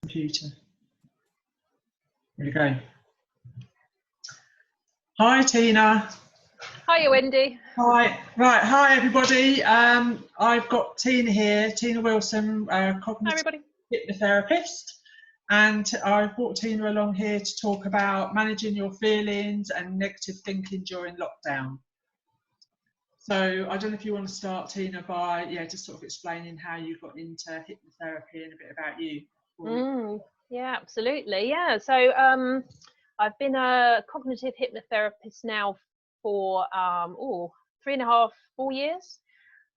Computer. There we go. Hi, Tina. Hiya, Wendy. Hi. Right. Hi, everybody. I've got Tina here, Tina Wilson, cognitive hypnotherapist, and I've brought Tina along here to talk about managing your feelings and negative thinking during lockdown. So I don't know if you want to start, Tina, by just sort of explaining how you got into hypnotherapy and a bit about you. Yeah, absolutely. Yeah. So I've been a cognitive hypnotherapist now for 3.5, 4 years.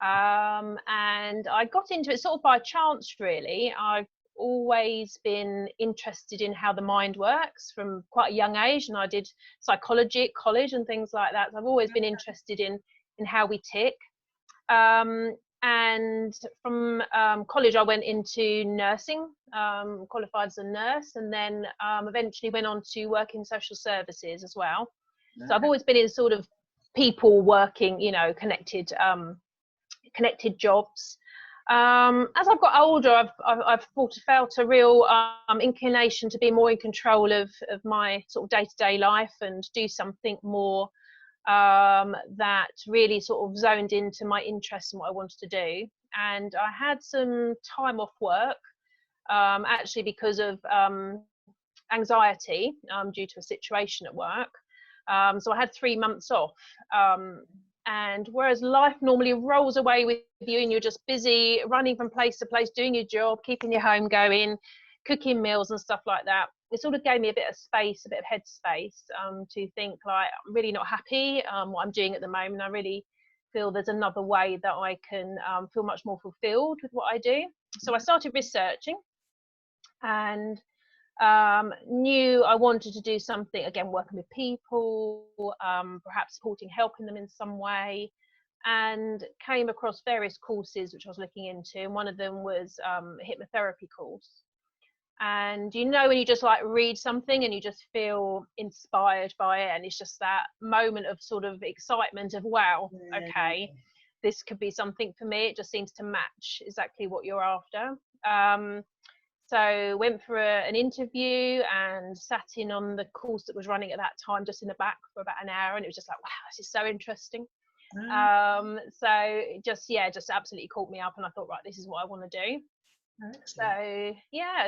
And I got into it sort of by chance, really. I've always been interested in how the mind works from quite a young age, and I did psychology at college and things like that. So I've always been interested in how we tick. And from college I went into nursing, qualified as a nurse, and then eventually went on to work in social services as well. So I've always been in sort of people working, connected jobs. As I've got older, I've felt a real inclination to be more in control of my sort of day-to-day life and do something more that really sort of zoned into my interests and what I wanted to do. And I had some time off work, actually because of anxiety due to a situation at work. So I had 3 months off. And whereas life normally rolls away with you and you're just busy running from place to place, doing your job, keeping your home going, cooking meals and stuff like that, it sort of gave me a bit of space, a bit of headspace to think, like, I'm really not happy what I'm doing at the moment. I really feel there's another way that I can feel much more fulfilled with what I do. So I started researching and knew I wanted to do something, again, working with people, perhaps supporting, helping them in some way, and came across various courses which I was looking into, and one of them was a hypnotherapy course. And when you just like read something and you just feel inspired by it, and it's just that moment of sort of excitement of, wow, okay, this could be something for me. It just seems to match exactly what you're after. So went for an interview and sat in on the course that was running at that time, just in the back for about an hour, and it was just like, wow, this is so interesting. So it just absolutely caught me up, and I thought, right, this is what I want to do. Excellent.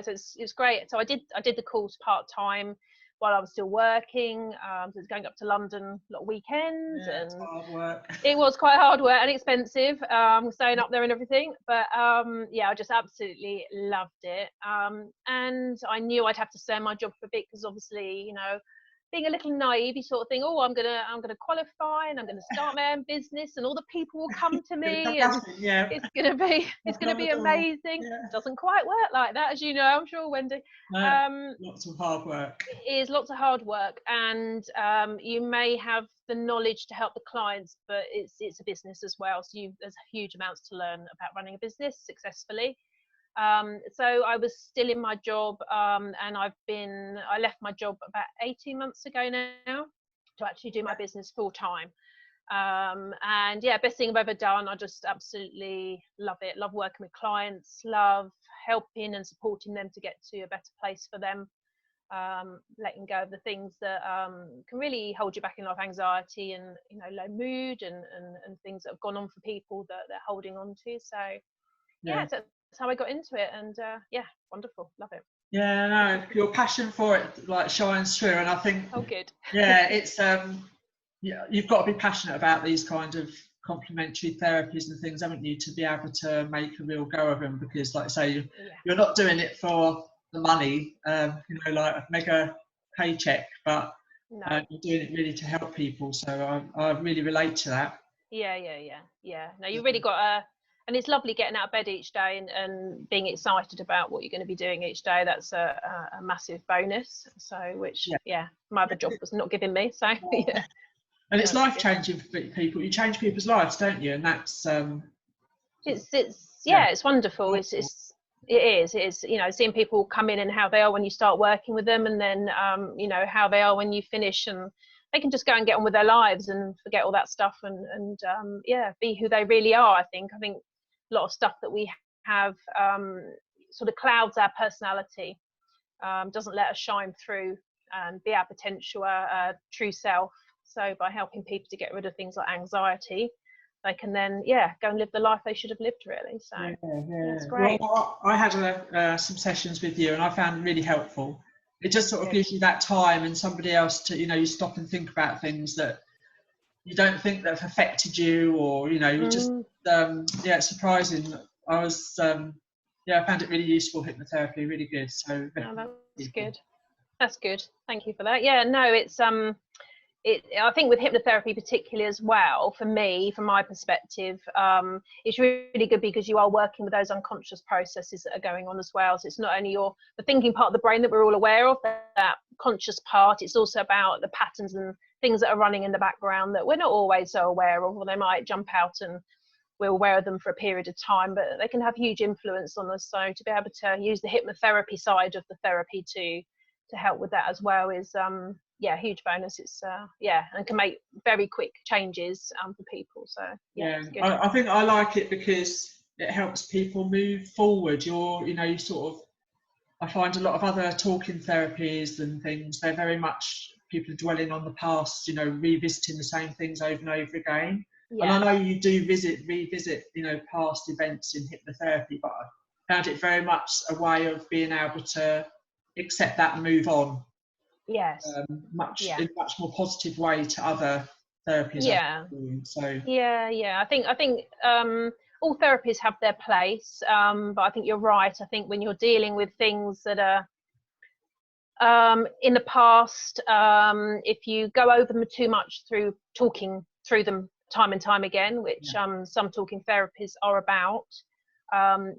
So it's great. So I did the course part-time while I was still working. So it's going up to London a lot of weekends, and it's hard work. It was quite hard work and expensive, staying up there and everything, but I just absolutely loved it. And I knew I'd have to stay in my job for a bit, because obviously, being a little naive, you sort of think, oh, I'm gonna qualify and I'm gonna start my own business and all of people will come to me and it's gonna be amazing. Doesn't quite work like that, as you know, I'm sure, Wendy. Lots of hard work. It is lots of hard work, and you may have the knowledge to help the clients, but it's a business as well, so there's huge amounts to learn about running a business successfully. So I was still in my job, and I left my job about 18 months ago now to actually do my business full time. And best thing I've ever done. I just absolutely love it. Love working with clients, love helping and supporting them to get to a better place for them. Letting go of the things that can really hold you back in life, anxiety and low mood and things that have gone on for people that they're holding on to. So so that's how I got into it, and wonderful, love it. No, your passion for it like shines through, and I think good. It's you've got to be passionate about these kind of complementary therapies and things, haven't you, to be able to make a real go of them, because like I say, you're not doing it for the money, like a mega paycheck, but you're doing it really to help people. So I really relate to that. No, you really got and it's lovely getting out of bed each day and being excited about what you're going to be doing each day. That's a massive bonus. So which my other job was not giving me. So And it's life changing for people. You change people's lives, don't you? And that's it's wonderful. It is seeing people come in and how they are when you start working with them, and then how they are when you finish, and they can just go and get on with their lives and forget all that stuff and be who they really are. I think a lot of stuff that we have sort of clouds our personality doesn't let us shine through and be our potential, true self. So by helping people to get rid of things like anxiety, they can then, go and live the life they should have lived, really. So it's great. Well, I had some sessions with you, and I found it really helpful. It just sort of gives you that time and somebody else to, you stop and think about things that you don't think that have affected you, or you just it's surprising. I was I found it really useful, hypnotherapy, really good. So that's good. That's good. Thank you for that. Yeah, no, it's I think with hypnotherapy particularly as well, for me, from my perspective, it's really good because you are working with those unconscious processes that are going on as well. So it's not only the thinking part of the brain that we're all aware of, that conscious part, it's also about the patterns and things that are running in the background that we're not always so aware of, or they might jump out and we're aware of them for a period of time, but they can have huge influence on us. So to be able to use the hypnotherapy side of the therapy to help with that as well is huge bonus. It's and can make very quick changes for people. So I think I like it because it helps people move forward. You sort of, I find a lot of other talking therapies and things, they're very much people dwelling on the past, revisiting the same things over and over again. And I know you do revisit past events in hypnotherapy, but I found it very much a way of being able to accept that and move on. Yes. In a much more positive way to other therapies. I think all therapies have their place, but I think you're right. I think when you're dealing with things that are in the past, if you go over them too much through talking through them time and time again, which some talking therapies are about,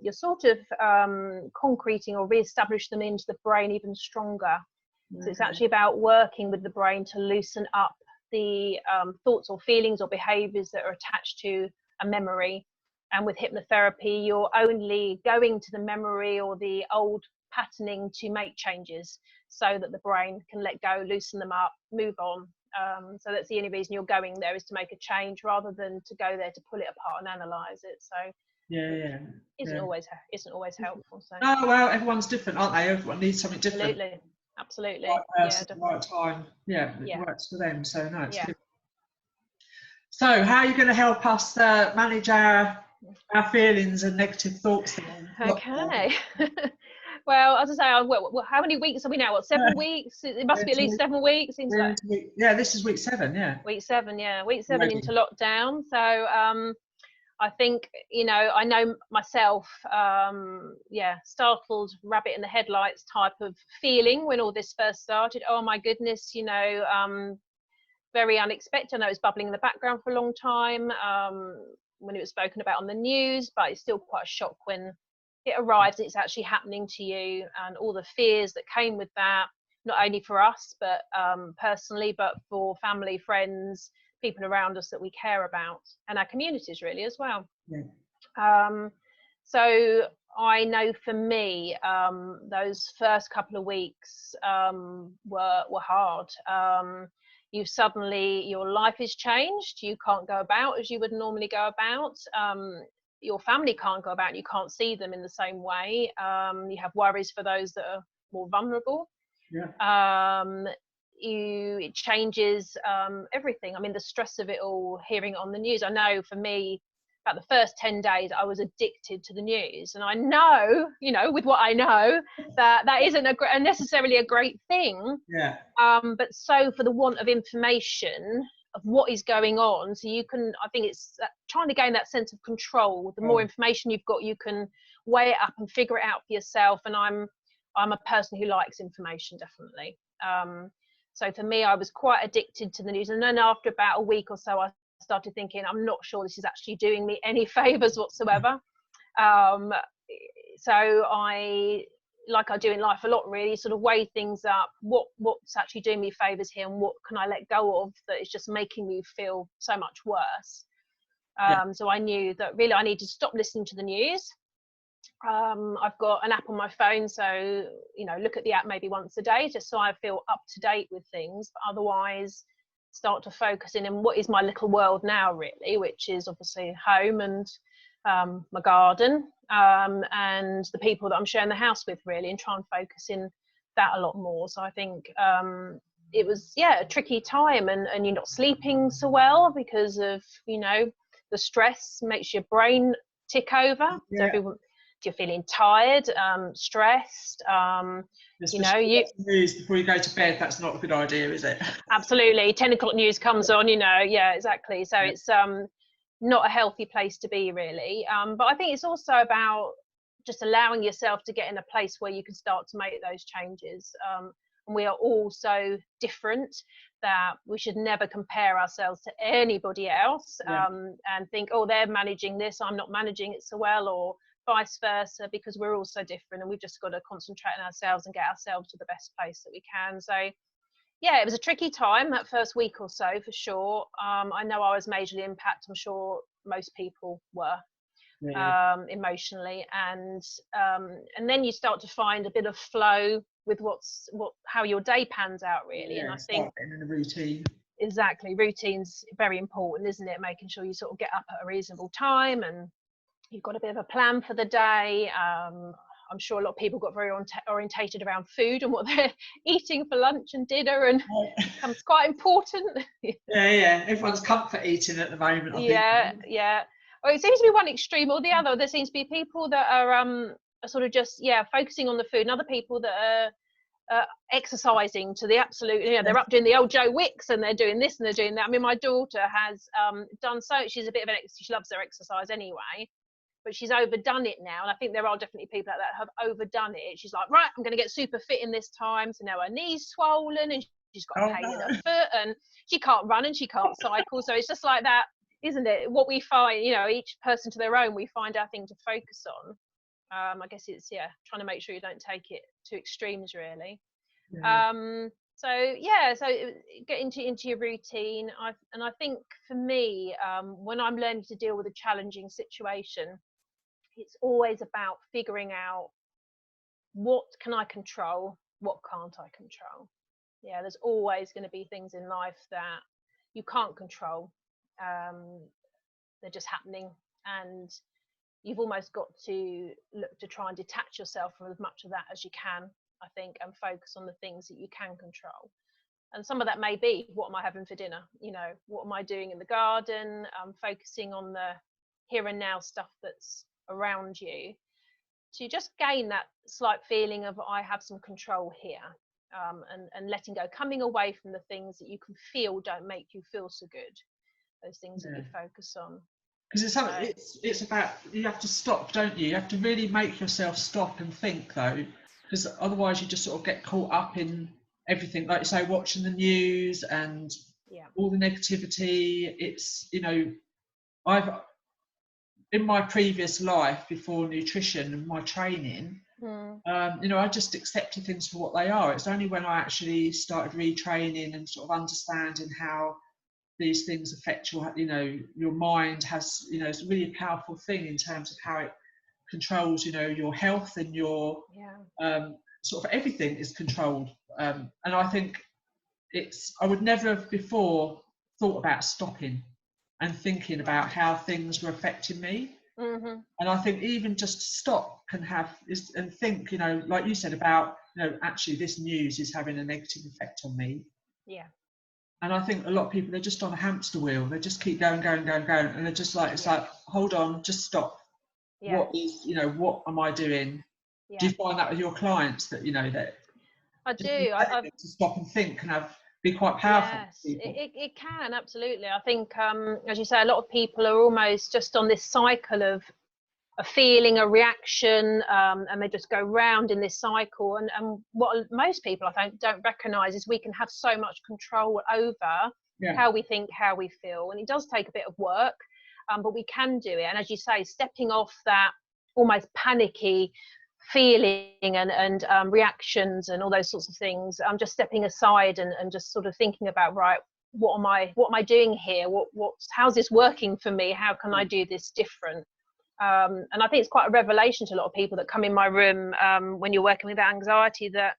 you're sort of concreting or re-establish them into the brain even stronger. So it's actually about working with the brain to loosen up the thoughts or feelings or behaviours that are attached to a memory. And with hypnotherapy, you're only going to the memory or the old patterning to make changes so that the brain can let go, loosen them up, move on. So that's the only reason you're going there, is to make a change rather than to go there to pull it apart and analyse it. So isn't always helpful. So well, everyone's different, aren't they? Everyone needs something different. Absolutely. Right person, at the right time. It works for them. So no, it's good. So how are you going to help us manage our feelings and negative thoughts then? Okay. Well, as I say, how many weeks are we now? What, 7 weeks? It must be at least 7 weeks. Seems like. This is week 7. Week 7. Week 7 into lockdown. So I think, I know myself, startled rabbit in the headlights type of feeling when all this first started. Oh my goodness, very unexpected. I know it was bubbling in the background for a long time when it was spoken about on the news, but it's still quite a shock when it arrives, it's actually happening to you, and all the fears that came with that, not only for us, but personally, but for family, friends, people around us that we care about, and our communities really as well. So I know for me, those first couple of weeks were hard. Your life is changed. You can't go about as you would normally go about. Your family can't go about, and you can't see them in the same way. You have worries for those that are more vulnerable. It changes everything. I mean, the stress of it all, hearing it on the news. I know for me, about the first 10 days, I was addicted to the news. And I know, with what I know, that isn't necessarily a great thing. But so for the want of information of what is going on, so you can, I think it's trying to gain that sense of control. The more information you've got, you can weigh it up and figure it out for yourself. And I'm a person who likes information, definitely. So for me, I was quite addicted to the news. And then after about a week or so, I started thinking, I'm not sure this is actually doing me any favors whatsoever. So I, like I do in life a lot, really sort of weigh things up. What's actually doing me favors here, and what can I let go of that is just making me feel so much worse? So I knew that really I needed to stop listening to the news. I've got an app on my phone, so look at the app maybe once a day, just so I feel up to date with things. But otherwise, start to focus in on what is my little world now, really, which is obviously home and my garden, and the people that I'm sharing the house with, really, and try and focus in that a lot more. So I think it was a tricky time, and you're not sleeping so well because of, you know, the stress makes your brain tick over. So if you're feeling tired, stressed, you know, news before you go to bed, that's not a good idea, is it? Absolutely. 10 o'clock news comes on, you know. Yeah, exactly. So it's not a healthy place to be, really. But I think it's also about just allowing yourself to get in a place where you can start to make those changes. And we are all so different that we should never compare ourselves to anybody else, and think, oh, they're managing this, I'm not managing it so well, or vice versa, because we're all so different, and we've just got to concentrate on ourselves and get ourselves to the best place that we can. So yeah, it was a tricky time that first week or so, for sure. I know I was majorly impacted. I'm sure most people were, emotionally, and then you start to find a bit of flow with how your day pans out, really. And I think in a routine. Exactly, routine's very important, isn't it? Making sure you sort of get up at a reasonable time, and you've got a bit of a plan for the day. I'm sure a lot of people got very orientated around food and what they're eating for lunch and dinner, and it becomes quite important. Everyone's comfort eating at the moment, I think. Well, it seems to be one extreme or the other. There seems to be people that are sort of just focusing on the food, and other people that are exercising to the absolute, you know, they're up doing the old Joe Wicks, and they're doing this and they're doing that. I mean, my daughter has done she's a bit of she loves her exercise anyway, but she's overdone it now. And I think there are definitely people like that have overdone it. She's like, right, I'm going to get super fit in this time. So now her knee's swollen, and she's got a pain in her foot, and she can't run, and she can't cycle. So it's just like that, isn't it? What we find, you know, each person to their own, we find our thing to focus on. I guess it's trying to make sure you don't take it to extremes, really. So get into your routine. I think for me, when I'm learning to deal with a challenging situation, it's always about figuring out what can I control, what can't I control. There's always going to be things in life that you can't control. They're just happening, and you've almost got to look to try and detach yourself from as much of that as you can, I think, and focus on the things that you can control. And some of that may be, what am I having for dinner? You know, what am I doing in the garden? Focusing on the here and now stuff that's around you, to just gain that slight feeling of, I have some control here, and letting go, coming away from the things that you can feel don't make you feel so good, those things that you focus on. Because it's about, you have to stop, don't you? You have to really make yourself stop and think, though, because otherwise you just sort of get caught up in everything, like you say, watching the news and all the negativity. It's, you know, I've, in my previous life before nutrition and my training, you know, I just accepted things for what they are. It's only when I actually started retraining and sort of understanding how these things affect your, you know, your mind has, you know, it's a really powerful thing in terms of how it controls, you know, your health, and your sort of everything is controlled. And I think I would never have before thought about stopping and thinking about how things were affecting me. And I think even just stop can have and think, you know, like you said about, you know, actually this news is having a negative effect on me. And I think a lot of people, they're just on a hamster wheel. They just keep going, and they're just like, it's like, hold on, just stop. What is, you know, what am I doing? Do you find that with your clients, that, you know, that I do to stop and think can be quite powerful? Yes, it can, absolutely. I think, as you say, a lot of people are almost just on this cycle of a feeling, a reaction, and they just go round in this cycle. And what most people, I think, don't recognise is we can have so much control over how we think, how we feel. And it does take a bit of work, but we can do it. And as you say, stepping off that almost panicky feeling and reactions and all those sorts of things, I'm just stepping aside and just sort of thinking about, right, what am I doing here? How's this working for me? How can I do this different? And I think it's quite a revelation to a lot of people that come in my room when you're working with anxiety, that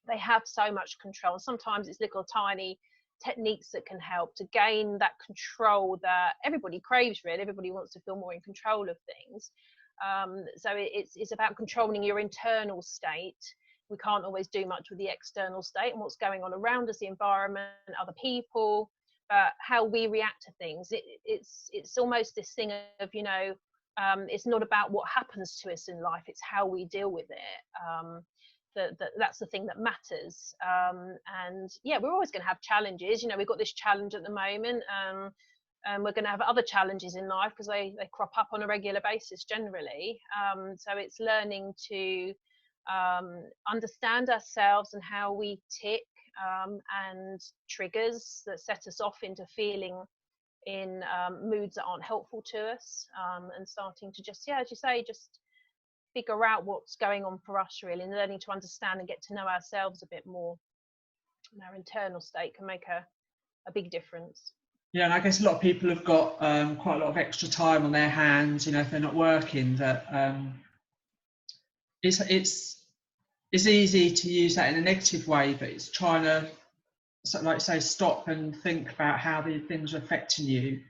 they have so much control. Sometimes it's little tiny techniques that can help to gain that control that everybody craves, really. Everybody wants to feel more in control of things. So it's about controlling your internal state we can't always do much with the external state and what's going on around us, the environment, other people, but how we react to things. It's almost this thing of, you know, it's not about what happens to us in life, it's how we deal with it. That's the thing that matters. And yeah, we're always going to have challenges. You know, we've got this challenge at the moment, and we're going to have other challenges in life because they crop up on a regular basis generally. So it's learning to understand ourselves and how we tick, and triggers that set us off into feeling in moods that aren't helpful to us, and starting to just, yeah, as you say, just figure out what's going on for us really, and learning to understand and get to know ourselves a bit more. And our internal state can make a big difference. Yeah, and I guess a lot of people have got quite a lot of extra time on their hands, you know, if they're not working, that it's easy to use that in a negative way, but it's trying to, like say, stop and think about how these things are affecting you.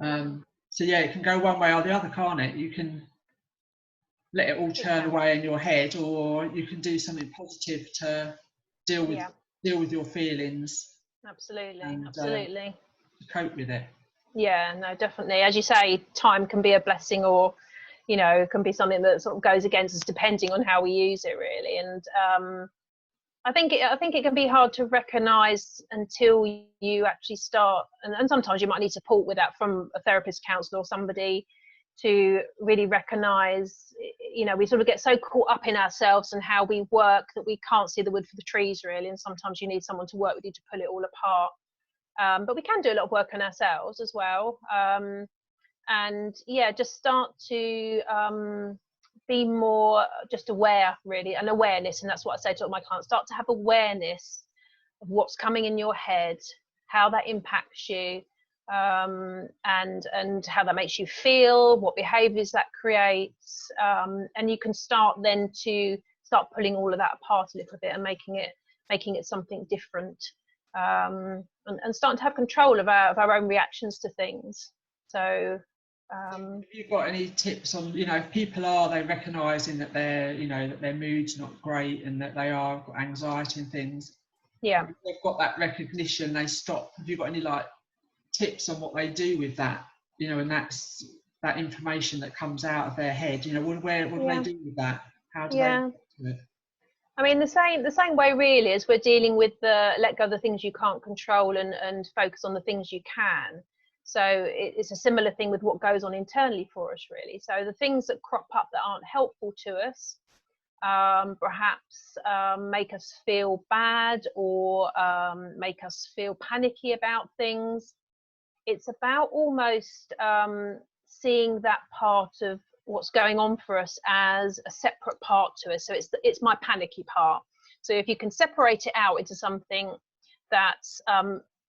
So yeah, it can go one way or the other, can't it? You can let it all churn away in your head, or you can do something positive to deal with your feelings. Absolutely, and, absolutely. To cope with it. Yeah, no, definitely. As you say, time can be a blessing, or, you know, can be something that sort of goes against us depending on how we use it really. And I think it can be hard to recognise until you actually start, and sometimes you might need support with that from a therapist, counsellor, or somebody to really recognise, you know, we sort of get so caught up in ourselves and how we work that we can't see the wood for the trees really, and sometimes you need someone to work with you to pull it all apart. But we can do a lot of work on ourselves as well, and yeah, just start to be more just aware really, and awareness, and that's what I say to all my clients: start to have awareness of what's coming in your head, how that impacts you, and how that makes you feel, what behaviors that creates, and you can start then to start pulling all of that apart a little bit and making it something different, and starting to have control of our own reactions to things. So have you got any tips on, you know, if people are recognizing that that their mood's not great and that they are got anxiety and things, yeah, if they've got that recognition, they stop, have you got any like tips on what they do with that, you know, and that's that information that comes out of their head, you know, what do they do with that? How do they do it? I mean, the same way really as we're dealing with the let go of the things you can't control and focus on the things you can. So it's a similar thing with what goes on internally for us really. So the things that crop up that aren't helpful to us, perhaps make us feel bad, or make us feel panicky about things. It's about almost seeing that part of what's going on for us as a separate part to us. So it's my panicky part. So if you can separate it out into something that's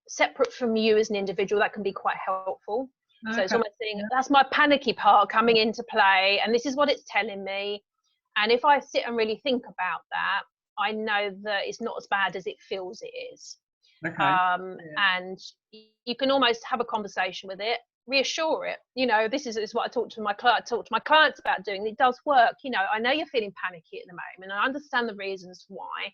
separate from you as an individual, that can be quite helpful. Okay. So it's almost saying, that's my panicky part coming into play, and this is what it's telling me. And if I sit and really think about that, I know that it's not as bad as it feels it is. Okay. And you can almost have a conversation with it, reassure it. You know, this is what I talk to my clients about doing. It does work. You know, I know you're feeling panicky at the moment, and I understand the reasons why,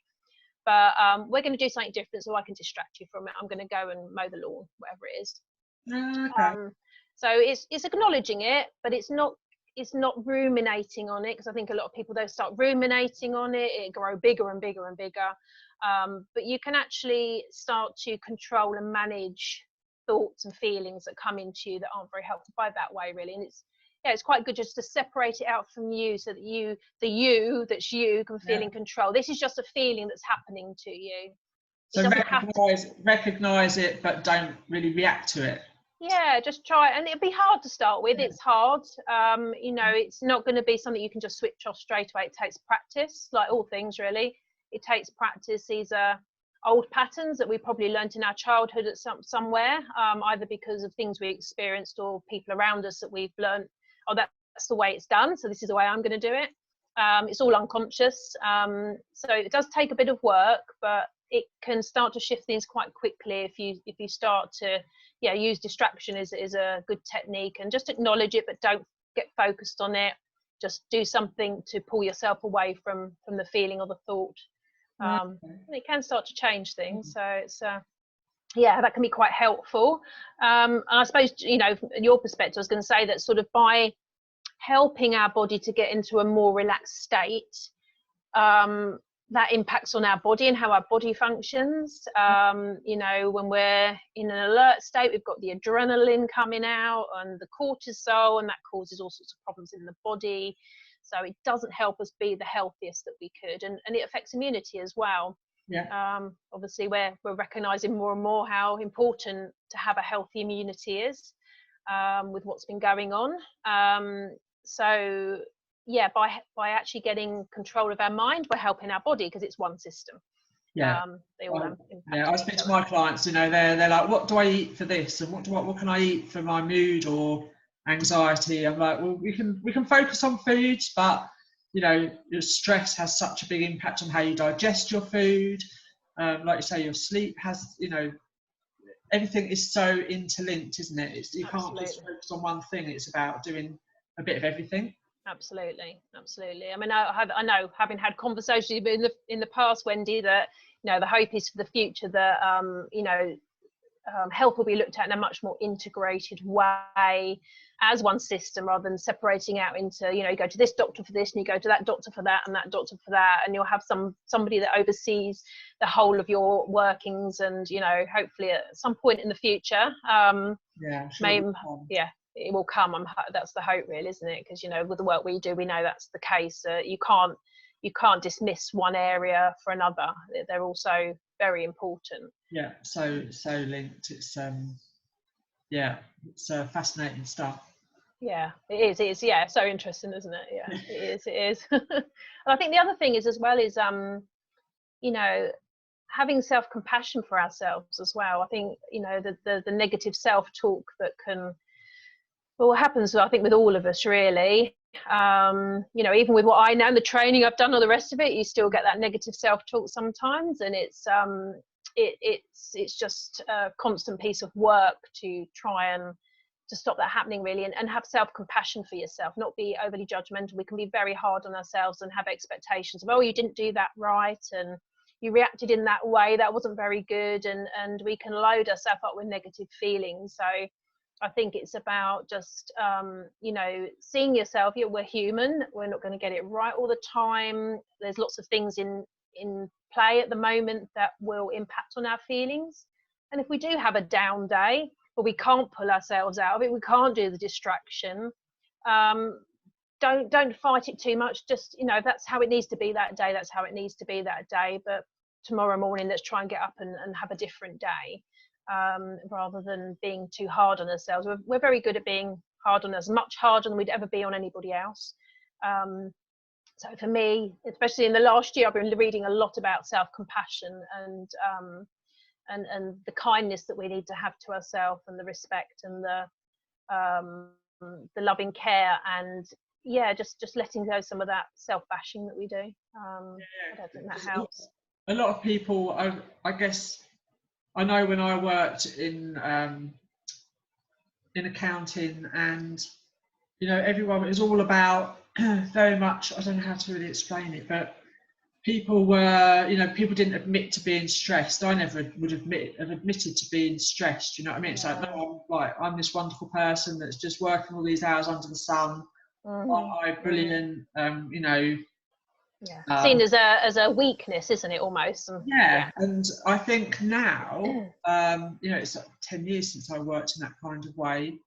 but we're going to do something different so I can distract you from it. I'm going to go and mow the lawn, whatever it is. Okay. So it's acknowledging it, but it's not ruminating on it, because I think a lot of people, they start ruminating on it, it grow bigger and bigger and bigger. But you can actually start to control and manage thoughts and feelings that come into you that aren't very helpful by that way really. And it's quite good just to separate it out from you, so that the you that's you can feel in control. This is just a feeling that's happening to you. So recognize it, but don't really react to it. Yeah, just try, and it'll be hard to start with. It's hard. You know, it's not going to be something you can just switch off straight away. It takes practice, like all things really. It takes practice. These are old patterns that we probably learned in our childhood at somewhere, either because of things we experienced or people around us that we've learned, oh, that's the way it's done, so this is the way I'm going to do it. It's all unconscious. So it does take a bit of work, but it can start to shift things quite quickly if you start to use distraction is a good technique, and just acknowledge it, but don't get focused on it. Just do something to pull yourself away from the feeling or the thought. And it can start to change things. So it's yeah, that can be quite helpful. And I suppose, you know, from your perspective, I was going to say that sort of by helping our body to get into a more relaxed state, that impacts on our body and how our body functions. You know, when we're in an alert state, we've got the adrenaline coming out and the cortisol, and that causes all sorts of problems in the body. So it doesn't help us be the healthiest that we could, and it affects immunity as well. Obviously, we're recognizing more and more how important to have a healthy immunity is, with what's been going on. So yeah, by actually getting control of our mind, we're helping our body because it's one system. They all I speak to my clients, you know, they're like, what do I eat for this, and what can I eat for my mood or anxiety? I'm like, well, we can focus on foods, but you know, your stress has such a big impact on how you digest your food. Like you say, your sleep has, you know, everything is so interlinked, isn't it? You can't just focus on one thing. It's about doing a bit of everything. Absolutely. I mean, I know, having had conversations in the past, Wendy, that, you know, the hope is for the future that you know, health will be looked at in a much more integrated way as one system, rather than separating out into, you know, you go to this doctor for this and you go to that doctor for that and that doctor for that, and you'll have somebody that oversees the whole of your workings. And, you know, hopefully at some point in the future, it will come. That's the hope, really, isn't it? Because, you know, with the work we do, we know that's the case. You can't dismiss one area for another. They're also very important. Yeah, so linked. It's it's fascinating stuff. Yeah, it is. Yeah, so interesting, isn't it? Yeah, it is. And I think the other thing is as well is you know, having self-compassion for ourselves as well. I think, you know, the negative self-talk that can, well, what happens, I think, with all of us, really. You know, even with what I know and the training I've done, all the rest of it, you still get that negative self-talk sometimes, and it's just a constant piece of work to try and to stop that happening, really, and have self-compassion for yourself, not be overly judgmental. We can be very hard on ourselves and have expectations of, oh, you didn't do that right, and you reacted in that way, that wasn't very good, and we can load ourselves up with negative feelings. So I think it's about just, you know, seeing yourself. We're human. We're not going to get it right all the time. There's lots of things in play at the moment that will impact on our feelings. And if we do have a down day, but we can't pull ourselves out of it, we can't do the distraction, don't fight it too much. Just, you know, if that's how it needs to be that day, that's how it needs to be that day. But tomorrow morning, let's try and get up and have a different day. Rather than being too hard on ourselves. We're very good at being hard on us, much harder than we'd ever be on anybody else. So for me, especially in the last year, I've been reading a lot about self-compassion and the kindness that we need to have to ourselves, and the respect and the loving care, and just letting go some of that self-bashing that we do. I don't think that helps. A lot of people, I guess, I know when I worked in accounting, and, you know, everyone, it was all about very much, I don't know how to really explain it, but people were, you know, people didn't admit to being stressed. I never would have admitted to being stressed, you know what I mean? It's like, no, I'm this wonderful person that's just working all these hours under the sun. I'm brilliant, you know. Seen as a weakness, isn't it, almost? And I think now, you know, it's like 10 years since I worked in that kind of way,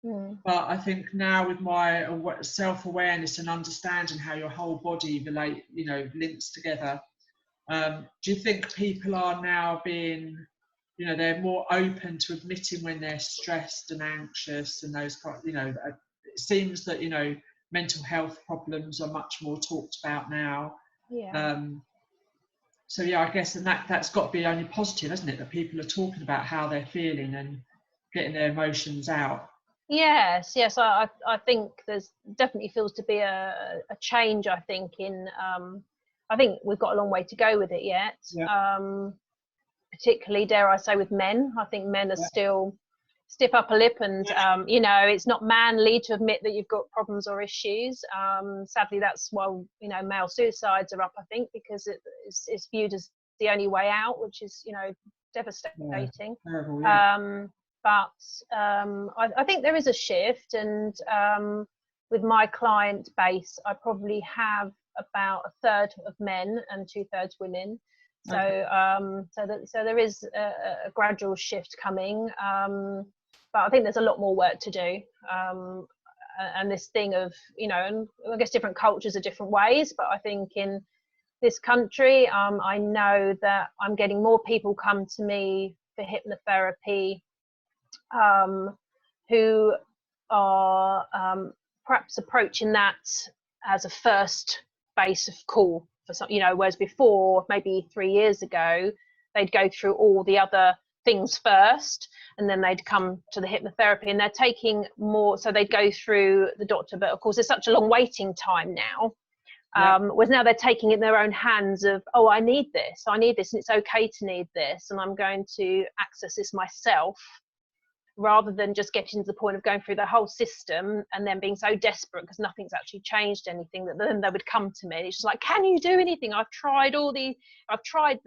but I think now with my self-awareness and understanding how your whole body links together, do you think people are now being, you know, they're more open to admitting when they're stressed and anxious and those kind of, you know, it seems that, you know, mental health problems are much more talked about now. So I guess, and that's got to be only positive, hasn't it, that people are talking about how they're feeling and getting their emotions out. Yes, I think there's definitely feels to be a change, I think, in I think we've got a long way to go with it yet. Particularly, dare I say, with men. I think men are still stiff upper lip, and you know, it's not manly to admit that you've got problems or issues. Sadly, that's why, you know, male suicides are up, I think, because it's viewed as the only way out, which is, you know, devastating. Terrible, yeah. I think there is a shift, and with my client base, I probably have about a third of men and 2/3 women. So okay. So there is a gradual shift coming, but I think there's a lot more work to do. And this thing of, you know, and I guess different cultures are different ways, but I think in this country, I know that I'm getting more people come to me for hypnotherapy who are perhaps approaching that as a first base of call for some, you know, whereas before, maybe 3 years ago, they'd go through all the other things first, and then they'd come to the hypnotherapy, and they're taking more, so they'd go through the doctor, but of course there's such a long waiting time now. Whereas now they're taking it in their own hands of, oh, I need this, and it's okay to need this, and I'm going to access this myself, rather than just getting to the point of going through the whole system and then being so desperate because nothing's actually changed anything, that then they would come to me. It's just like, can you do anything? I've tried the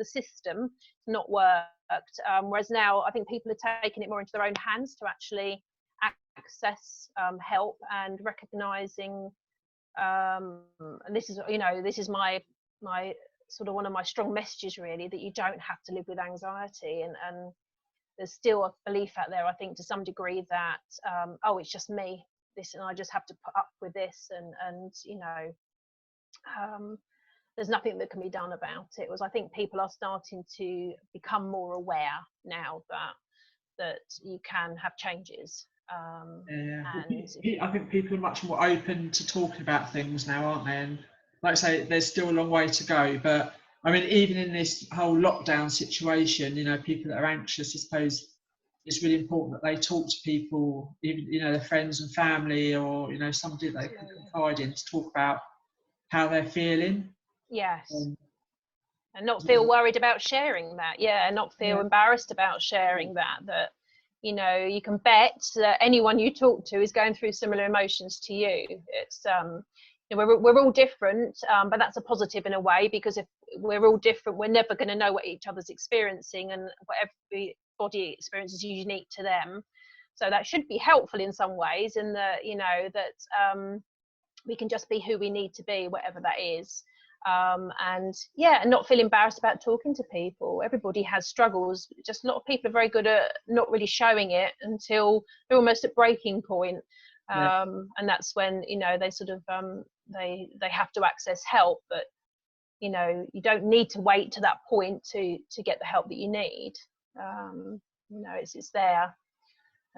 system, it's not worked. Whereas now I think people are taking it more into their own hands to actually access help, and recognizing, and this is, you know, this is my sort of one of my strong messages, really, that you don't have to live with anxiety, and there's still a belief out there, I think, to some degree, that oh, it's just me, this, and I just have to put up with this, and you know, there's nothing that can be done about it. I think people are starting to become more aware now that you can have changes. I think people are much more open to talking about things now, aren't they? And like I say, there's still a long way to go, but I mean, even in this whole lockdown situation, you know, people that are anxious, I suppose it's really important that they talk to people, even, you know, their friends and family, or, you know, somebody they can confide in, to talk about how they're feeling. Yes. And not feel worried about sharing that. Yeah, and not feel embarrassed about sharing that, you know, you can bet that anyone you talk to is going through similar emotions to you. It's you know, we're all different, but that's a positive in a way, because if we're all different, we're never going to know what each other's experiencing, and what everybody experiences is unique to them. So that should be helpful in some ways, in that, you know, that we can just be who we need to be, whatever that is. And not feel embarrassed about talking to people. Everybody has struggles, just a lot of people are very good at not really showing it until they're almost at breaking point. And that's when, you know, they sort of they have to access help, but you know, you don't need to wait to that point to get the help that you need. You know, it's there.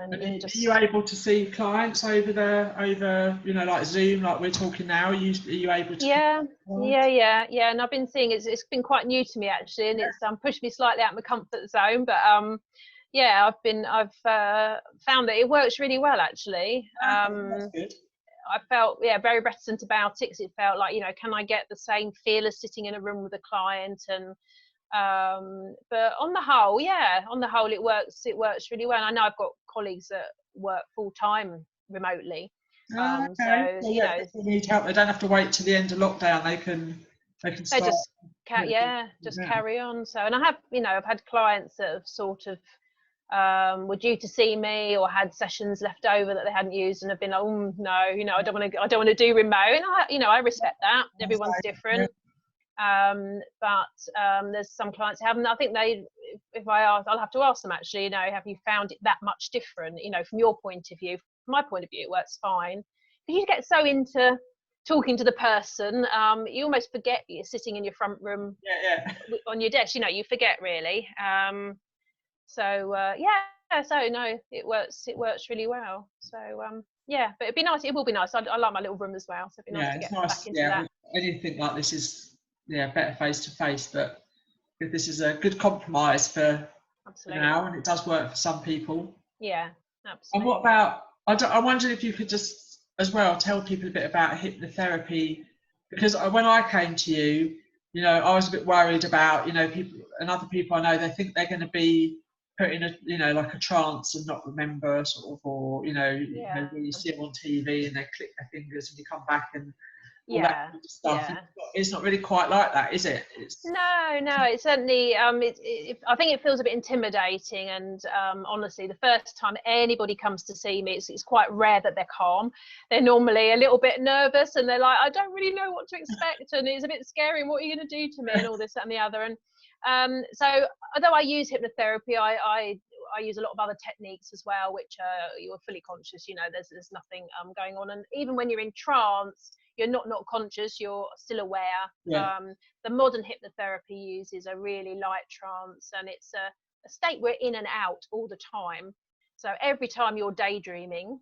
And are you able to see clients over you know, like Zoom, like we're talking now? Are you able to? Yeah. And I've been seeing it's been quite new to me, actually, and it's pushed me slightly out of my comfort zone, but I've found that it works really well, actually. That's good. I felt very reticent about it, because it felt like, you know, can I get the same feel as sitting in a room with a client? And but on the whole, it works really well. And I know I've got colleagues that work full-time remotely. Okay. So you know, if they need help, they don't have to wait till the end of lockdown. They can start. Just carry on. So, and I have, you know, I've had clients that have sort of were due to see me, or had sessions left over that they hadn't used, and have been like, oh no, you know, I don't want to do remote. And I respect that. Everyone's different. But there's some clients who haven't. I think if I ask, I'll have to ask them, actually, you know, have you found it that much different, you know, from your point of view? From my point of view, it works fine. Because you get so into talking to the person, you almost forget that you're sitting in your front room on your desk, you know, you forget, really. So no, it works really well. So but it'd be nice, it will be nice. I like my little room as well, so it'd be nice to get back into that. Anything like this is better face to face, but this is a good compromise for now, and it does work for some people. Yeah, absolutely. And what about, I wondered if you could just as well tell people a bit about hypnotherapy, because when I came to you, you know, I was a bit worried about, you know, people and other people I know, they think they're going to be put in a like a trance and not remember, sort of, or Yeah. when you see them on TV and they click their fingers and you come back and all that Yeah. kind of stuff. Yeah. It's not really quite like that, is it? No, it's certainly I think it feels a bit intimidating, and honestly, the first time anybody comes to see me, it's quite rare that they're calm. They're normally a little bit nervous, and they're like, I don't really know what to expect, and it's a bit scary, and what are you going to do to me, and all this, that, and the other. And so although I use hypnotherapy, I use a lot of other techniques as well, which you're fully conscious, there's nothing going on, and even when you're in trance, you're not conscious, you're still aware. Yeah. The modern hypnotherapy uses a really light trance, and it's a state we're in and out all the time. So every time you're daydreaming,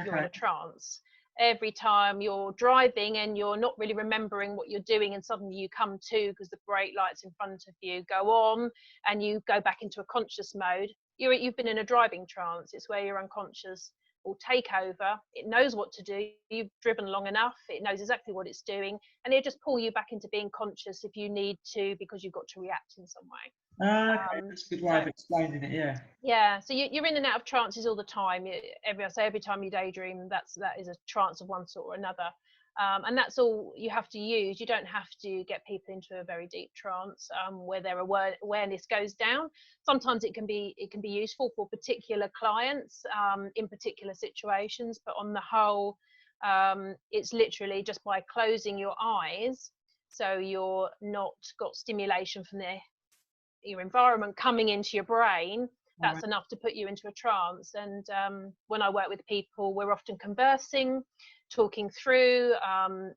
you're in a trance. Every time you're driving and you're not really remembering what you're doing, and suddenly you come to because the brake lights in front of you go on and you go back into a conscious mode, you've been in a driving trance. It's where your unconscious will take over. It knows what to do. You've driven long enough, it knows exactly what it's doing, and it'll just pull you back into being conscious if you need to, because you've got to react in some way. Okay, that's a good way of explaining it. Yeah, so you're in and out of trances all the time. Every time you daydream, that is a trance of one sort or another, and that's all you have to use. You don't have to get people into a very deep trance where their awareness goes down. Sometimes it can be useful for particular clients in particular situations, but on the whole, it's literally just by closing your eyes, so you're not got stimulation from your environment coming into your brain. That's enough to put you into a trance. And when I work with people, we're often conversing, talking through,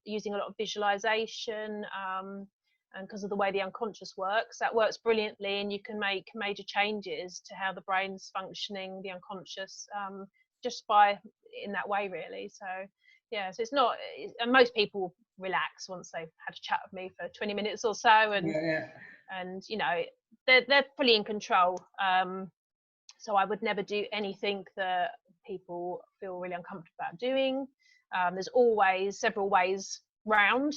using a lot of visualization, and because of the way the unconscious works, that works brilliantly, and you can make major changes to how the brain's functioning, the unconscious, just by in that way, really. So yeah, so it's not, and most people relax once they've had a chat with me for 20 minutes or so, and they're fully in control. So I would never do anything that people feel really uncomfortable about doing. There's always several ways round,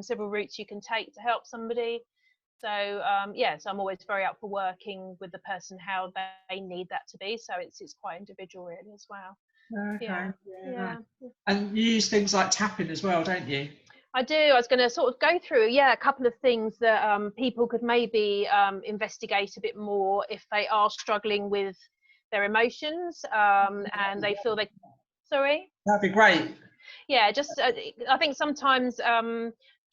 several routes you can take to help somebody. So so I'm always very up for working with the person how they need that to be. So it's quite individual, really, as well. Okay. Yeah. And you use things like tapping as well, don't you? I do. I was going to sort of go through, a couple of things that people could maybe investigate a bit more if they are struggling with their emotions and they feel they. Sorry? That'd be great. Yeah, just I think sometimes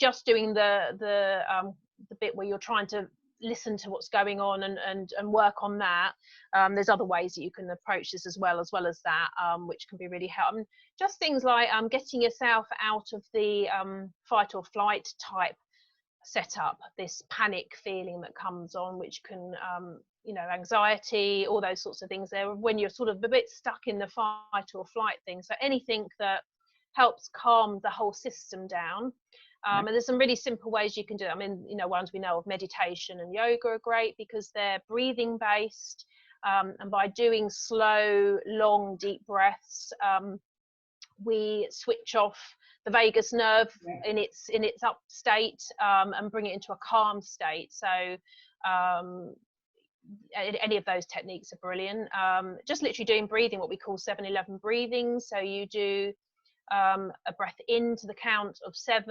just doing the bit where you're trying to listen to what's going on and work on that. There's other ways that you can approach this as well as that, which can be really helpful. Just things like getting yourself out of the fight or flight type setup, this panic feeling that comes on, which can anxiety, all those sorts of things there when you're sort of a bit stuck in the fight or flight thing. So anything that helps calm the whole system down. And there's some really simple ways you can do it. I mean, ones we know of, meditation and yoga are great because they're breathing based. And by doing slow, long, deep breaths, we switch off the vagus nerve in its up state and bring it into a calm state. So any of those techniques are brilliant. Just literally doing breathing, what we call 7-11 breathing. So you do a breath in to the count of 7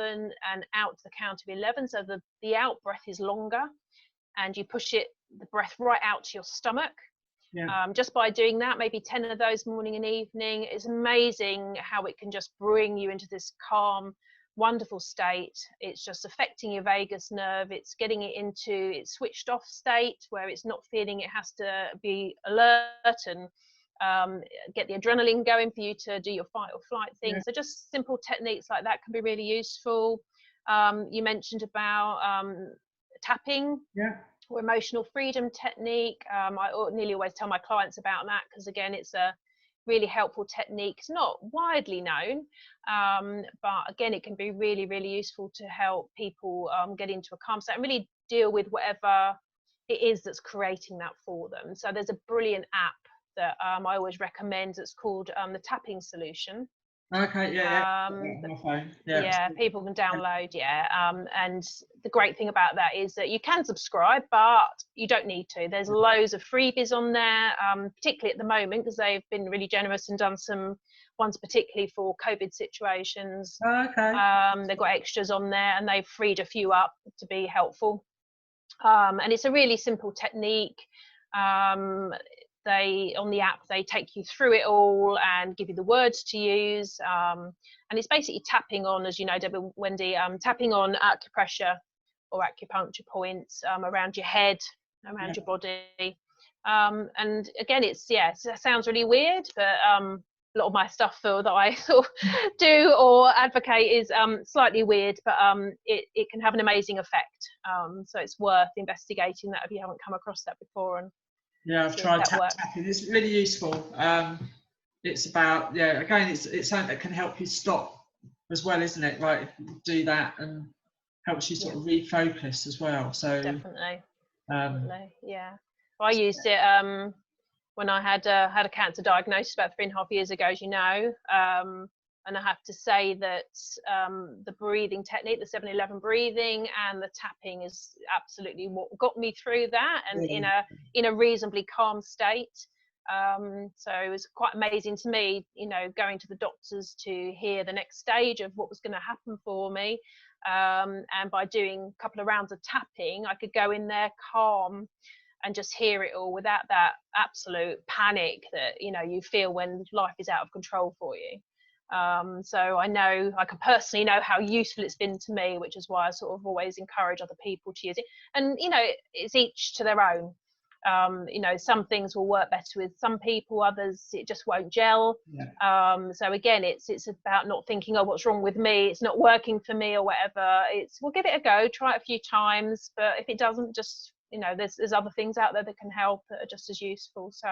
and out to the count of 11. So the out breath is longer, and you push the breath right out to your stomach. Just by doing that, maybe 10 of those morning and evening, it's amazing how it can just bring you into this calm, wonderful state. It's just affecting your vagus nerve. It's getting it into its switched off state where it's not feeling it has to be alert and get the adrenaline going for you to do your fight or flight thing. So just simple techniques like that can be really useful. You mentioned about tapping or emotional freedom technique. I nearly always tell my clients about that because, again, it's a really helpful technique. It's not widely known, but again, it can be really, really useful to help people get into a calm state and really deal with whatever it is that's creating that for them. So there's a brilliant app that I always recommend. It's called the Tapping Solution. Okay, yeah. Um, On my phone. Yeah. yeah, people can download, yeah. And the great thing about that is that you can subscribe, but you don't need to. There's loads of freebies on there, particularly at the moment, because they've been really generous and done some ones particularly for COVID situations. Okay. They've got extras on there, and they've freed a few up to be helpful. And it's a really simple technique. They on the app they take you through it all and give you the words to use, and it's basically tapping on, as you know, Debbie, Wendy, tapping on acupressure or acupuncture points around your head, around your body. And again, it sounds really weird, but a lot of my stuff that I sort of do or advocate is slightly weird, but it can have an amazing effect. So it's worth investigating that if you haven't come across that before. And yeah, I've tried tapping. It's really useful. It's about, again, it's something that can help you stop as well, isn't it? Like, do that and helps you sort of refocus as well. So definitely, yeah. Well, I used it when I had a cancer diagnosis about 3.5 years ago, as you know. And I have to say that the breathing technique, the 7-11 breathing and the tapping is absolutely what got me through that, and in a reasonably calm state. So it was quite amazing to me, you know, going to the doctors to hear the next stage of what was going to happen for me. And by doing a couple of rounds of tapping, I could go in there calm and just hear it all without that absolute panic that, you know, you feel when life is out of control for you. So I can personally know how useful it's been to me, which is why I sort of always encourage other people to use it. And, you know, it's each to their own. You know, some things will work better with some people, others it just won't gel. So again, it's about not thinking, oh, what's wrong with me? It's not working for me or whatever. We'll give it a go, try it a few times, but if it doesn't, just, you know, there's other things out there that can help that are just as useful. So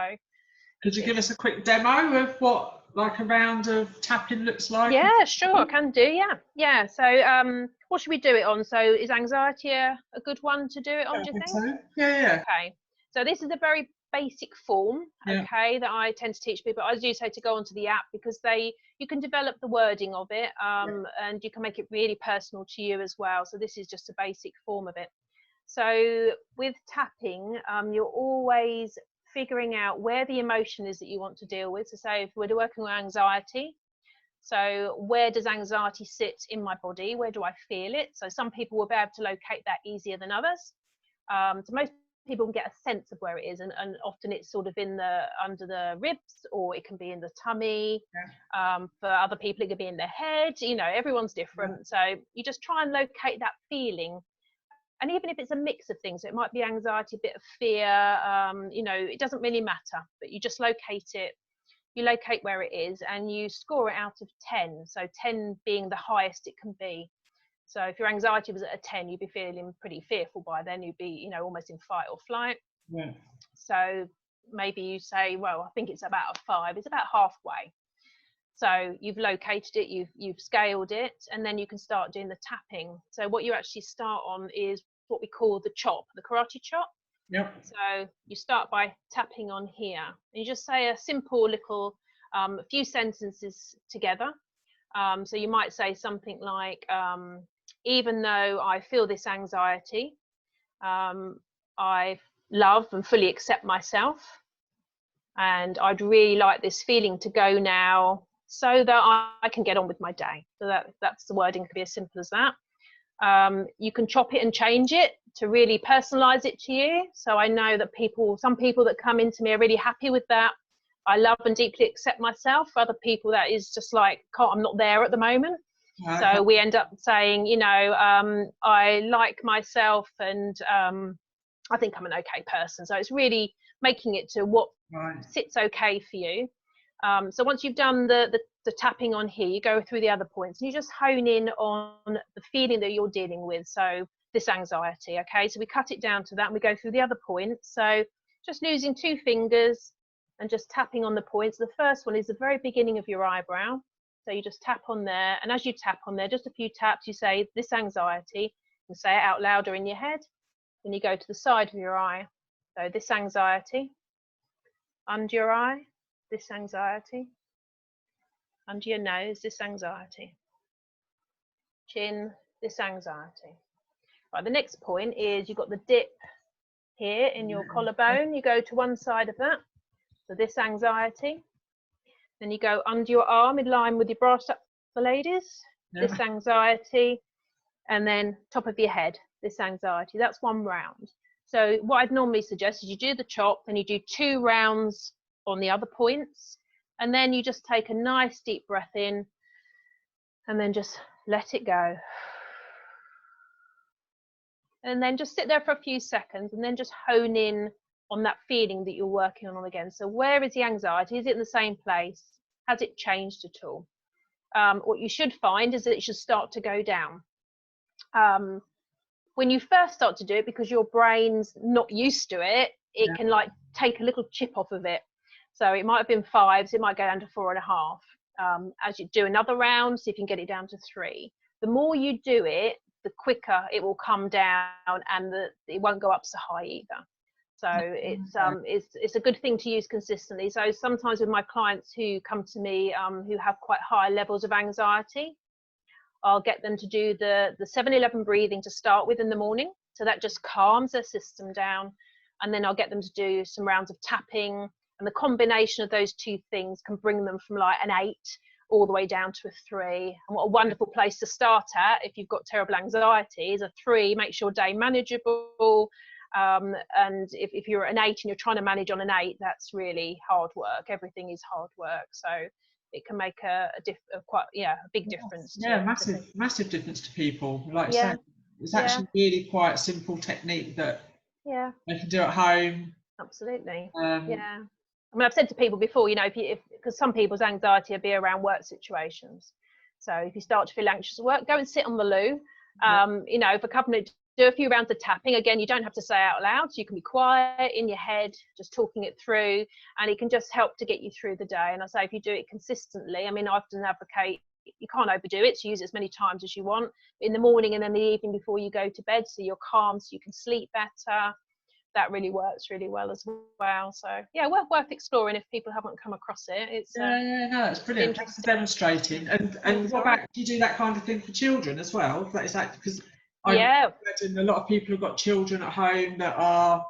could you give us a quick demo of what like a round of tapping looks like? Yeah, sure, I can do. Yeah. So what should we do it on? So is anxiety a good one to do it on, do you think? So. Yeah. Okay, so this is a very basic form, okay, that I tend to teach people. I do say to go onto the app because you can develop the wording of it, and you can make it really personal to you as well. So this is just a basic form of it. So with tapping, you're always figuring out where the emotion is that you want to deal with. So say if we're working with anxiety, so where does anxiety sit in my body? Where do I feel it? So some people will be able to locate that easier than others. So most people can get a sense of where it is, and often it's sort of under the ribs, or it can be in the tummy. For other people it could be in their head. You know, everyone's different. So you just try and locate that feeling. And even if it's a mix of things, it might be anxiety, a bit of fear, you know, it doesn't really matter, but you just locate it. You locate where it is and you score it out of 10. So 10 being the highest it can be. So if your anxiety was at a 10, you'd be feeling pretty fearful by then. You'd be, you know, almost in fight or flight. So maybe you say, well, I think it's about a 5. It's about halfway. So you've located it, you've scaled it, and then you can start doing the tapping. So what you actually start on is what we call the chop, the karate chop. So you start by tapping on here. You just say a simple little, a few sentences together. So you might say something like, even though I feel this anxiety, I love and fully accept myself. And I'd really like this feeling to go now so that I can get on with my day. So that's the wording, could be as simple as that. You can chop it and change it to really personalize it to you. So I know that some people that come into me are really happy with that. I love and deeply accept myself. For other people, that is just like, I'm not there at the moment. So we end up saying, you know, I like myself and I think I'm an okay person. So it's really making it to what sits okay for you. So once you've done the tapping on here, you go through the other points and you just hone in on the feeling that you're dealing with. So this anxiety, okay? So we cut it down to that and we go through the other points. So just using 2 fingers and just tapping on the points. The first one is the very beginning of your eyebrow. So you just tap on there. And as you tap on there, just a few taps, you say this anxiety, and say it out louder in your head. Then you go to the side of your eye. So this anxiety, under your eye, this anxiety, under your nose, this anxiety. Chin, this anxiety. Right, the next point is you've got the dip here in your collarbone. You go to one side of that, so this anxiety. Then you go under your arm in line with your brass up for ladies, this anxiety, and then top of your head, this anxiety. That's one round. So what I'd normally suggest is you do the chop, then you do 2 rounds on the other points, and then you just take a nice deep breath in and then just let it go. And then just sit there for a few seconds and then just hone in on that feeling that you're working on again. So where is the anxiety? Is it in the same place? Has it changed at all? What you should find is that it should start to go down. When you first start to do it, because your brain's not used to it, it can like take a little chip off of it. So it might have been 5s, it might go down to 4.5. As you do another round, see if you can get it down to 3. The more you do it, the quicker it will come down, and it won't go up so high either. So it's a good thing to use consistently. So sometimes with my clients who come to me who have quite high levels of anxiety, I'll get them to do the 7-11 breathing to start with in the morning. So that just calms their system down. And then I'll get them to do some rounds of tapping. And the combination of those 2 things can bring them from like an 8 all the way down to a 3. And what a wonderful place to start at if you've got terrible anxiety is a 3. Makes your day manageable. And if you're an 8 and you're trying to manage on an 8, that's really hard work. Everything is hard work. So it can make a big difference. Massive difference to people. Like I said, it's actually really quite a simple technique that they can do at home. Absolutely. I mean, I've said to people before, you know, because some people's anxiety will be around work situations. So if you start to feel anxious at work, go and sit on the loo. You know, for a couple of do a few rounds of tapping. Again, you don't have to say out loud, so you can be quiet in your head, just talking it through, and it can just help to get you through the day. And I say if you do it consistently, I mean, I often advocate you can't overdo it, so use it as many times as you want in the morning and then the evening before you go to bed, so you're calm, so you can sleep better. That really works really well as well. So yeah, worth exploring if people haven't come across it. It's no, that's brilliant. Thanks for demonstrating. And what about, do you do that kind of thing for children as well? That is that, because I imagine a lot of people have got children at home that are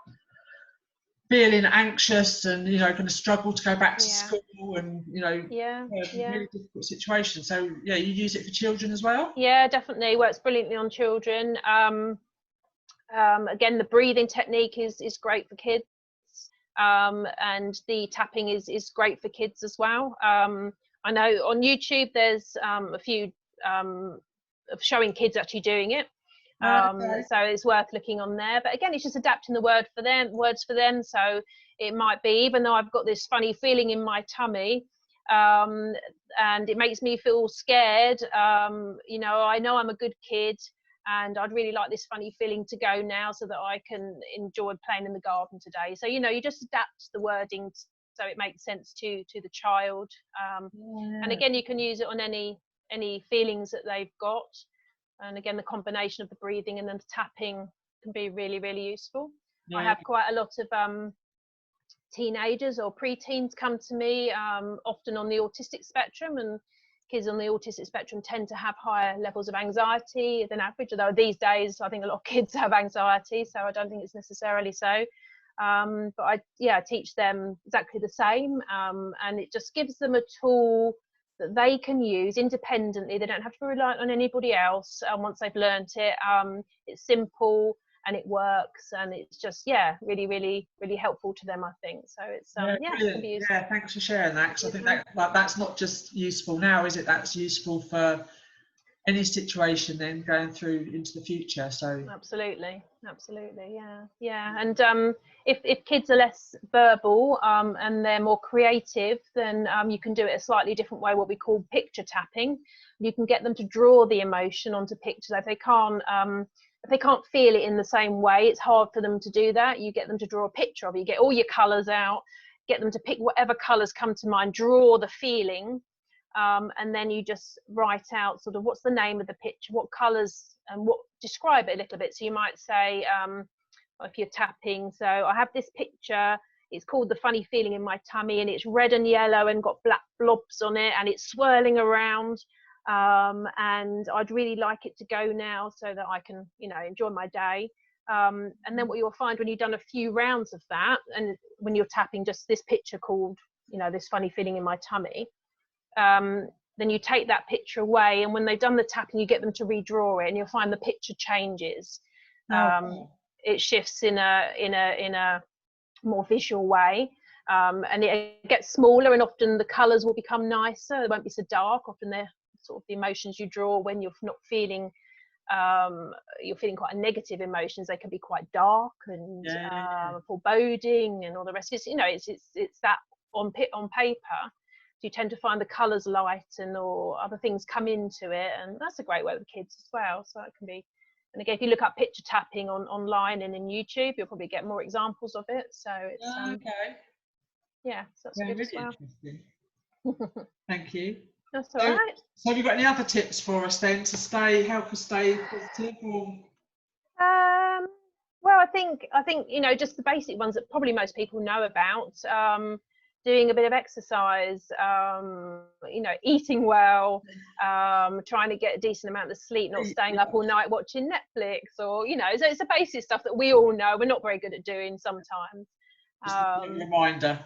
feeling anxious and, you know, going to struggle to go back to school, and, you know, really difficult situation. So yeah, you use it for children as well? Yeah, definitely works brilliantly on children. Again, the breathing technique is great for kids, and the tapping is great for kids as well. I know on YouTube there's a few of showing kids actually doing it. So it's worth looking on there. But again, it's just adapting the words for them. So it might be, even though I've got this funny feeling in my tummy, and it makes me feel scared, you know I'm a good kid, and I'd really like this funny feeling to go now so that I can enjoy playing in the garden today. So, you know, you just adapt the wording so it makes sense to the child. And again, you can use it on any feelings that they've got. And again, the combination of the breathing and then the tapping can be really, really useful. I have quite a lot of teenagers or pre-teens come to me, often on the autistic spectrum, and kids on the autistic spectrum tend to have higher levels of anxiety than average, although these days I think a lot of kids have anxiety, so I don't think it's necessarily so. But I teach them exactly the same, and it just gives them a tool that they can use independently. They don't have to rely on anybody else once they've learnt it. It's simple and it works, and it's just really, really, really helpful to them, I think. So it's thanks for sharing that, because I think that that's not just useful now, is it? That's useful for any situation then going through into the future. So absolutely, and if kids are less verbal and they're more creative, then you can do it a slightly different way, what we call picture tapping. You can get them to draw the emotion onto pictures. If they can't feel it in the same way, it's hard for them to do that. You get them to draw a picture of it. You get all your colours out, get them to pick whatever colours come to mind, draw the feeling, and then you just write out sort of what's the name of the picture, what colours, and describe it a little bit. So you might say, if you're tapping, so I have this picture, It's called The Funny Feeling in My Tummy, and it's red and yellow and got black blobs on it, and it's swirling around. And I'd really like it to go now so that I can, you know, enjoy my day. And then what you'll find when you've done a few rounds of that, and when you're tapping just this picture called, you know, This Funny Feeling in My Tummy, then you take that picture away, and when they've done the tapping, you get them to redraw it, and you'll find the picture changes. It shifts in a more visual way, and it gets smaller, and often the colours will become nicer. They won't be so dark. Often they're sort of the emotions you draw when you're not feeling, you're feeling quite a negative emotions. They can be quite dark and foreboding and all the rest. It's, you know, it's that on paper. You tend to find the colours light and or other things come into it, and that's a great way with kids as well. So it can be, and again, if you look up picture tapping online and in YouTube, you'll probably get more examples of it. So it's yeah, so that's good really as well. Thank you. That's all right. So have you got any other tips for us then to help us stay positive? Or? Well, I think you know, just the basic ones that probably most people know about. Doing a bit of exercise, you know, eating well, trying to get a decent amount of sleep, not staying up all night watching Netflix, or, you know, so it's the basic stuff that we all know we're not very good at doing sometimes. Just a little reminder.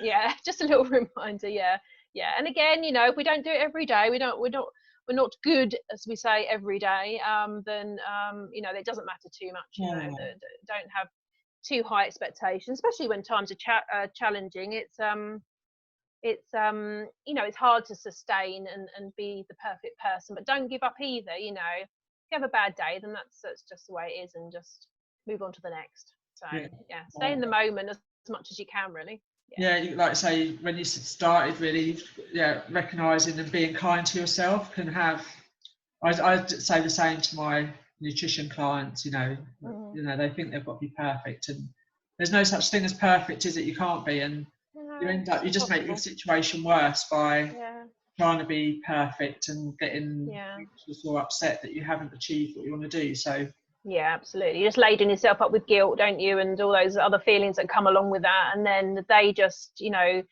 Yeah, just a little reminder. Yeah. And again, you know, if we don't do it every day, we're not good, as we say, every day. Then you know, it doesn't matter too much. You know, don't have too high expectations, especially when times are challenging. It's you know, it's hard to sustain and be the perfect person, but don't give up either. You know, if you have a bad day, then that's just the way it is, and just move on to the next. So yeah, stay in the moment as much as you can, really. Yeah, like I say, when you started, really, recognising and being kind to yourself can have. I say the same to my nutrition clients. You know, they think they've got to be perfect, and there's no such thing as perfect, is it? You can't be, and you just make your situation worse by trying to be perfect and getting anxious or upset that you haven't achieved what you want to do. So yeah, absolutely. You just laden yourself up with guilt, don't you, and all those other feelings that come along with that, and then they just, you know,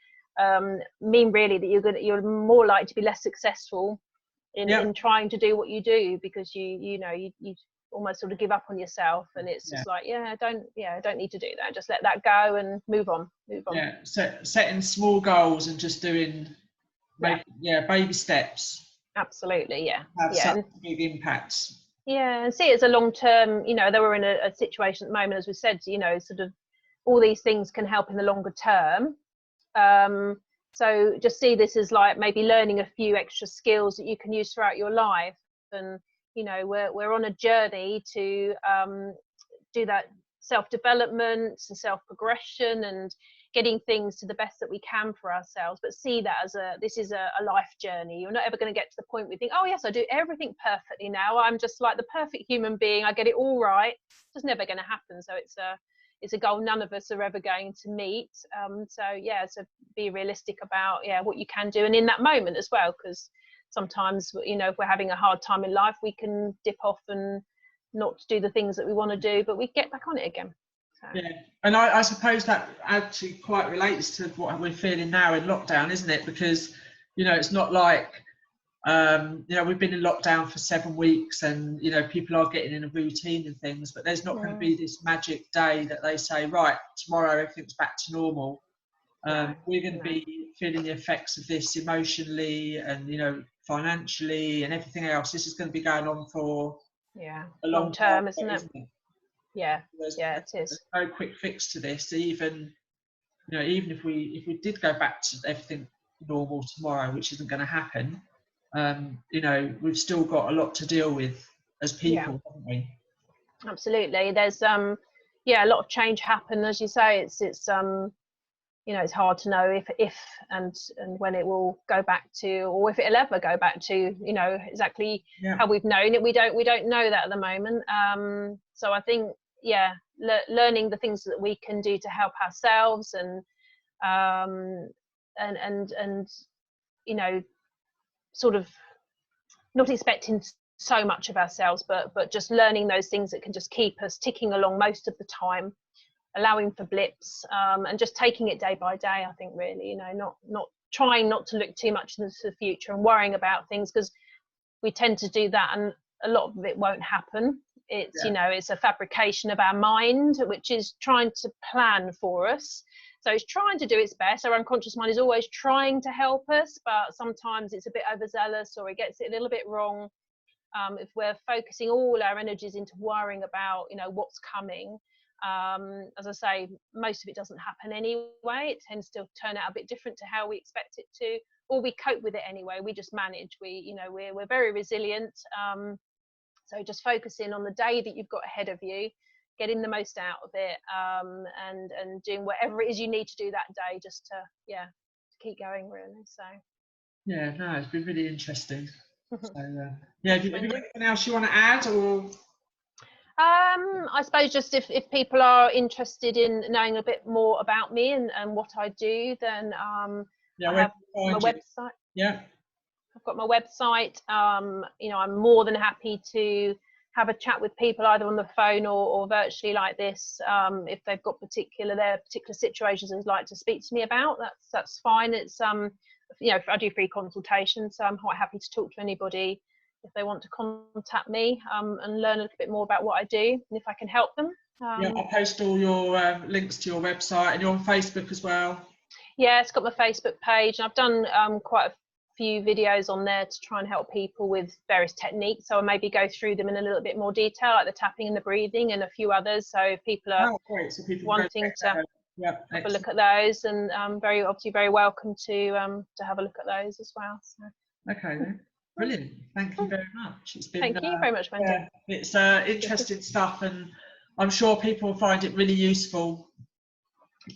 mean really that you're more likely to be less successful in trying to do what you do, because you know you almost sort of give up on yourself, and it's just like I don't need to do that. Just let that go and move on. Yeah, setting small goals and just doing baby steps. Absolutely, have such big impacts. Yeah, and see it as a long term. You know, they were in a situation at the moment, as we said, you know, sort of all these things can help in the longer term. So just see this as like maybe learning a few extra skills that you can use throughout your life. And you know, we're on a journey to do that self-development and self-progression and getting things to the best that we can for ourselves. But see that as this is a life journey. You're not ever going to get to the point where you think, oh yes, I do everything perfectly now, I'm just like the perfect human being, I get it all right. It's just never going to happen. So it's a goal none of us are ever going to meet. So be realistic about what you can do, and in that moment as well, because sometimes, you know, if we're having a hard time in life, we can dip off and not do the things that we want to do, but we get back on it again. So. Yeah, and I suppose that actually quite relates to what we're feeling now in lockdown, isn't it? Because, you know, it's not like, you know, we've been in lockdown for 7 weeks, and, you know, people are getting in a routine and things, but there's not going to be this magic day that they say, right, tomorrow everything's back to normal. We're going to be feeling the effects of this emotionally and, you know, financially and everything else. This is going to be going on for a long term, isn't it? Yeah, it is. There's no quick fix to this. Even if we did go back to everything normal tomorrow, which isn't going to happen, you know, we've still got a lot to deal with as people, haven't we? Absolutely. There's a lot of change happen, as you say. It's you know, it's hard to know if and when it will go back to, or if it'll ever go back to, you know, exactly how we've known it. We don't know that at the moment. So I think learning the things that we can do to help ourselves, and you know, sort of not expecting so much of ourselves, but just learning those things that can just keep us ticking along most of the time. allowing for blips, and just taking it day by day. I think really, you know, not trying not to look too much into the future and worrying about things, because we tend to do that and a lot of it won't happen. It's, you know, it's a fabrication of our mind, which is trying to plan for us. So it's trying to do its best. Our unconscious mind is always trying to help us, but sometimes it's a bit overzealous or it gets it a little bit wrong. If we're focusing all our energies into worrying about, you know, what's coming, as I say, most of it doesn't happen anyway. It tends to turn out a bit different to how we expect it to, or we cope with it anyway. We just manage. You know, we're very resilient. So just focusing on the day that you've got ahead of you, getting the most out of it, and doing whatever it is you need to do that day, just to to keep going really. So yeah, no, it's been really interesting. So have you got anything else you want to add, or? I suppose just if people are interested in knowing a bit more about me and what I do, then I have my website. Yeah, I've got my website. You know, I'm more than happy to have a chat with people either on the phone or virtually like this. If they've got particular situations they'd like to speak to me about, that's fine. It's you know, I do free consultations, so I'm quite happy to talk to anybody if they want to contact me and learn a little bit more about what I do and if I can help them. Yeah, I'll post all your links to your website, and you're on Facebook as well. Yeah, it's got my Facebook page, and I've done quite a few videos on there to try and help people with various techniques. So I maybe go through them in a little bit more detail, like the tapping and the breathing and a few others. So if people are wanting to have a look at those, and very welcome to have a look at those as well. So. Okay then. Brilliant. Thank you very much. It's been, thank you very much, Wendy. It's interesting stuff, and I'm sure people will find it really useful.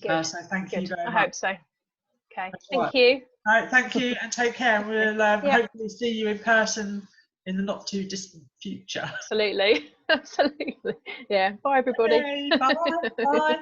Good. So thank you very much. I hope so. Okay. Thank you. All right, thank you, and take care. And we'll hopefully see you in person in the not too distant future. Absolutely. Absolutely. Yeah. Bye, everybody. Okay, bye. Bye.